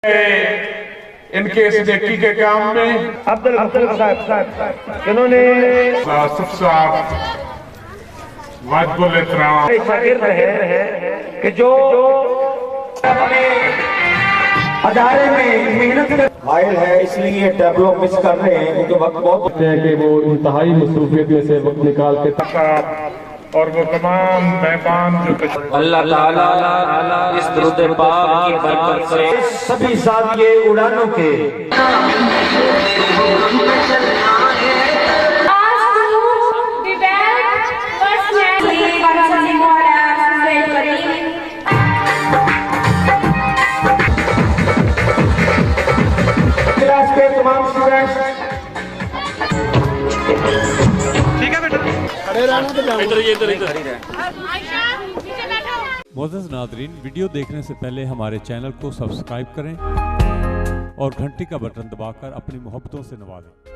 इनके इस नेकी के काम में अब्दुल साहब इन्होंने सबसे वाजिबुल एहतराम शागिर्द है कि जो अदारे में मेहनत माहिर है, इसलिए टैबलो मिस कर रहे हैं क्योंकि वक्त बहुत है कि वो इंतहाई मसरूफियत में से वक्त निकाल के और वो तमाम मेहमान जो अल्लाह ताला इस दुरूद पाक की बरकत से सभी साथिये उड़ानों के क्लास के तमाम स्टूडेंट्स मोअज़्ज़ज़ नाज़रीन, वीडियो देखने से पहले हमारे चैनल को सब्सक्राइब करें और घंटी का बटन दबाकर अपनी मोहब्बतों से नवाजें।